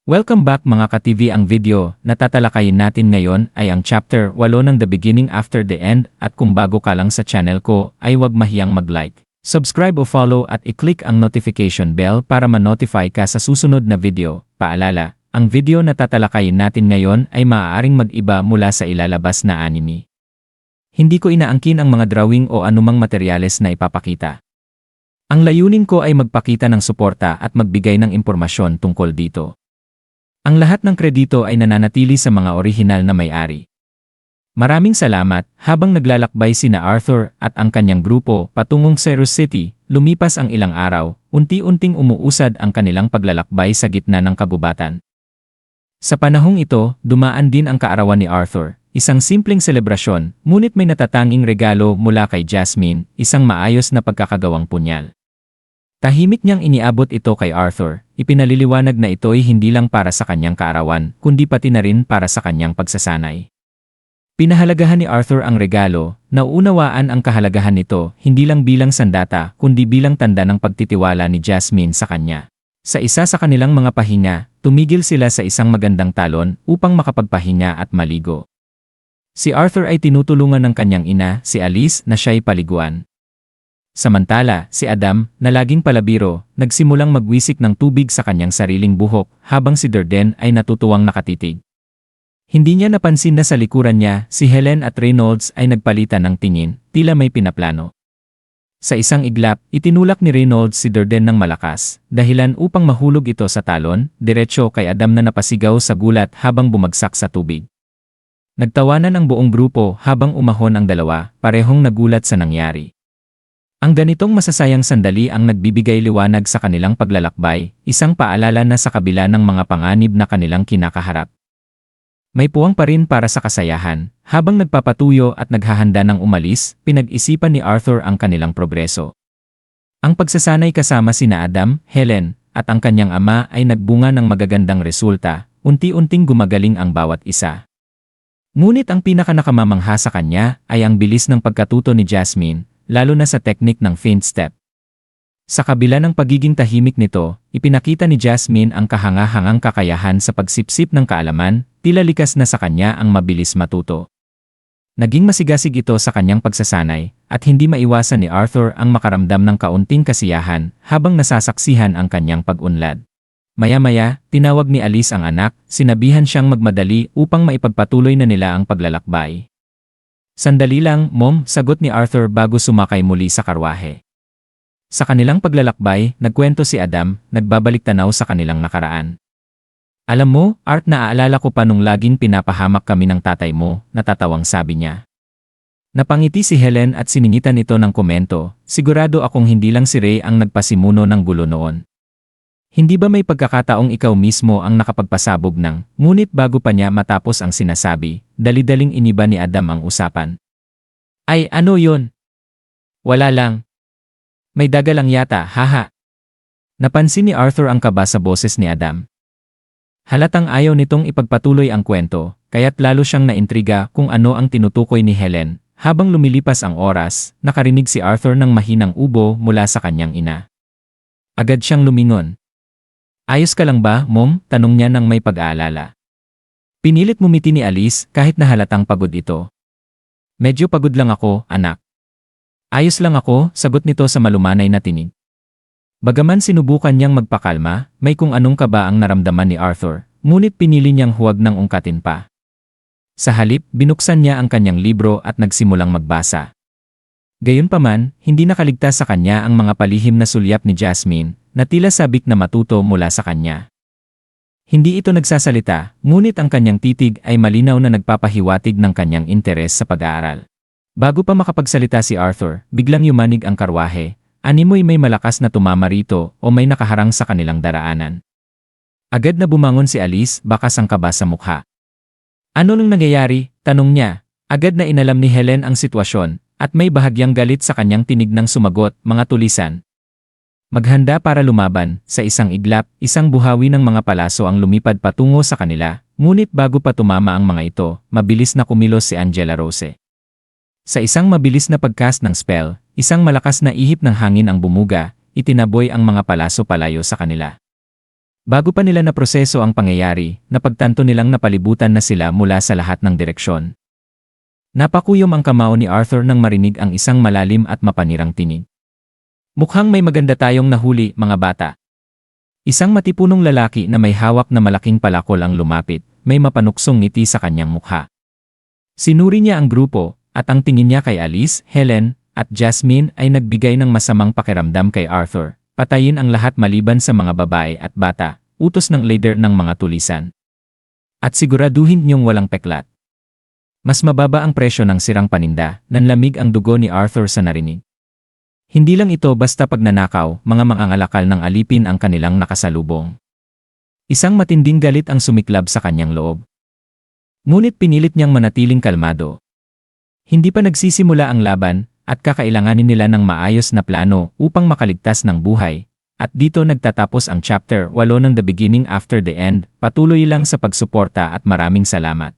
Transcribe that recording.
Welcome back mga ka-TV. Ang video na tatalakayin natin ngayon ay ang chapter 8 ng The Beginning After the End, at kung bago ka lang sa channel ko ay huwag mahiyang mag-like, subscribe o follow at i-click ang notification bell para ma-notify ka sa susunod na video. Paalala, ang video na tatalakayin natin ngayon ay maaaring mag-iba mula sa ilalabas na anime. Hindi ko inaangkin ang mga drawing o anumang materyales na ipapakita. Ang layunin ko ay magpakita ng suporta at magbigay ng impormasyon tungkol dito. Ang lahat ng kredito ay nananatili sa mga orihinal na may-ari. Maraming salamat. Habang naglalakbay sina Arthur at ang kanyang grupo patungong Ceres City, lumipas ang ilang araw, unti-unting umuusad ang kanilang paglalakbay sa gitna ng kagubatan. Sa panahong ito, dumaan din ang kaarawan ni Arthur, isang simpleng selebrasyon, ngunit may natatanging regalo mula kay Jasmine, isang maayos na pagkakagawang punyal. Tahimik niyang iniabot ito kay Arthur, ipinaliliwanag na ito'y hindi lang para sa kanyang kaarawan, kundi pati na rin para sa kanyang pagsasanay. Pinahalagahan ni Arthur ang regalo, nauunawaan ang kahalagahan nito hindi lang bilang sandata kundi bilang tanda ng pagtitiwala ni Jasmine sa kanya. Sa isa sa kanilang mga pahinga, tumigil sila sa isang magandang talon upang makapagpahinga at maligo. Si Arthur ay tinutulungan ng kanyang ina, si Alice, na siya'y paliguan. Samantala, si Adam, na laging palabiro, nagsimulang magwisik ng tubig sa kanyang sariling buhok habang si Durden ay natutuwang nakatitig. Hindi niya napansin na sa likuran niya, si Helen at Reynolds ay nagpalitan ng tingin, tila may pinaplano. Sa isang iglap, itinulak ni Reynolds si Durden ng malakas, dahilan upang mahulog ito sa talon, diretsyo kay Adam na napasigaw sa gulat habang bumagsak sa tubig. Nagtawanan ang buong grupo habang umahon ang dalawa, parehong nagulat sa nangyari. Ang ganitong masasayang sandali ang nagbibigay liwanag sa kanilang paglalakbay, isang paalala na sa kabila ng mga panganib na kanilang kinakaharap, may puwang pa rin para sa kasayahan. Habang nagpapatuyo at naghahanda ng umalis, pinag-isipan ni Arthur ang kanilang progreso. Ang pagsasanay kasama sina Adam, Helen, at ang kanyang ama ay nagbunga ng magagandang resulta, unti-unting gumagaling ang bawat isa. Ngunit ang pinakanakamamangha sa kanya ay ang bilis ng pagkatuto ni Jasmine, lalo na sa teknik ng feint step. Sa kabila ng pagiging tahimik nito, ipinakita ni Jasmine ang kahanga-hangang kakayahan sa pagsipsip ng kaalaman, tila likas na sa kanya ang mabilis matuto. Naging masigasig ito sa kanyang pagsasanay, at hindi maiwasan ni Arthur ang makaramdam ng kaunting kasiyahan habang nasasaksihan ang kanyang pag-unlad. Maya-maya, tinawag ni Alice ang anak, sinabihan siyang magmadali upang maipagpatuloy na nila ang paglalakbay. Sandali lang, Mom, sagot ni Arthur bago sumakay muli sa karwahe. Sa kanilang paglalakbay, nagkwento si Adam, nagbabalik tanaw sa kanilang nakaraan. Alam mo, Art, naaalala ko pa nung laging pinapahamak kami ng tatay mo, natatawang sabi niya. Napangiti si Helen at siningitan ito ng komento, sigurado akong hindi lang si Ray ang nagpasimuno ng gulo noon. Hindi ba may pagkakataong ikaw mismo ang nakapagpasabog ng, ngunit bago pa niya matapos ang sinasabi, dali-daling iniba ni Adam ang usapan. Ay, ano yon? Wala lang. May daga lang yata, haha. Napansin ni Arthur ang kaba sa boses ni Adam. Halatang ayaw nitong ipagpatuloy ang kwento, kaya't lalo siyang naintriga kung ano ang tinutukoy ni Helen. Habang lumilipas ang oras, nakarinig si Arthur ng mahinang ubo mula sa kanyang ina. Agad siyang lumingon. Ayos ka lang ba, Mom? Tanong niya nang may pag-aalala. Pinilit mumiti ni Alice kahit na halatang pagod ito. Medyo pagod lang ako, anak. Ayos lang ako, sagot nito sa malumanay na tinig. Bagaman sinubukan niyang magpakalma, may kung anong kaba ang naramdaman ni Arthur, ngunit pinili niyang huwag nang ungkatin pa. Sa halip, binuksan niya ang kanyang libro at nagsimulang magbasa. Gayunpaman, hindi nakaligtas sa kanya ang mga palihim na sulyap ni Jasmine, na tila sabik na matuto mula sa kanya. Hindi ito nagsasalita, ngunit ang kanyang titig ay malinaw na nagpapahiwatig ng kanyang interes sa pag-aaral. Bago pa makapagsalita si Arthur, biglang yumanig ang karwahe, animoy may malakas na tumama rito o may nakaharang sa kanilang daraanan. Agad na bumangon si Alice, bakas ang kaba sa mukha. Ano nang nangyayari? Tanong niya. Agad na inalam ni Helen ang sitwasyon, at may bahagyang galit sa kanyang tinig nang sumagot, mga tulisan. Maghanda para lumaban, sa isang iglap, isang buhawi ng mga palaso ang lumipad patungo sa kanila, ngunit bago pa tumama ang mga ito, mabilis na kumilos si Angela Rose. Sa isang mabilis na pagcast ng spell, isang malakas na ihip ng hangin ang bumuga, itinaboy ang mga palaso palayo sa kanila. Bago pa nila naproseso ang pangyayari, napagtanto nilang napalibutan na sila mula sa lahat ng direksyon. Napakuyom ang kamao ni Arthur nang marinig ang isang malalim at mapanirang tinig. Mukhang may maganda tayong nahuli, mga bata. Isang matipunong lalaki na may hawak na malaking palakol ang lumapit, may mapanuksong ngiti sa kanyang mukha. Sinuri niya ang grupo, at ang tingin niya kay Alice, Helen, at Jasmine ay nagbigay ng masamang pakiramdam kay Arthur. Patayin ang lahat maliban sa mga babae at bata, utos ng leader ng mga tulisan. At siguraduhin niyong walang peklat. Mas mababa ang presyo ng sirang paninda, nanlamig ang dugo ni Arthur sa narinig. Hindi lang ito basta pagnanakaw, mga mangangalakal ng alipin ang kanilang nakasalubong. Isang matinding galit ang sumiklab sa kanyang loob. Ngunit pinilit niyang manatiling kalmado. Hindi pa nagsisimula ang laban, at kakailanganin nila ng maayos na plano upang makaligtas ng buhay. At dito nagtatapos ang chapter 8 ng The Beginning After the End. Patuloy lang sa pagsuporta at maraming salamat.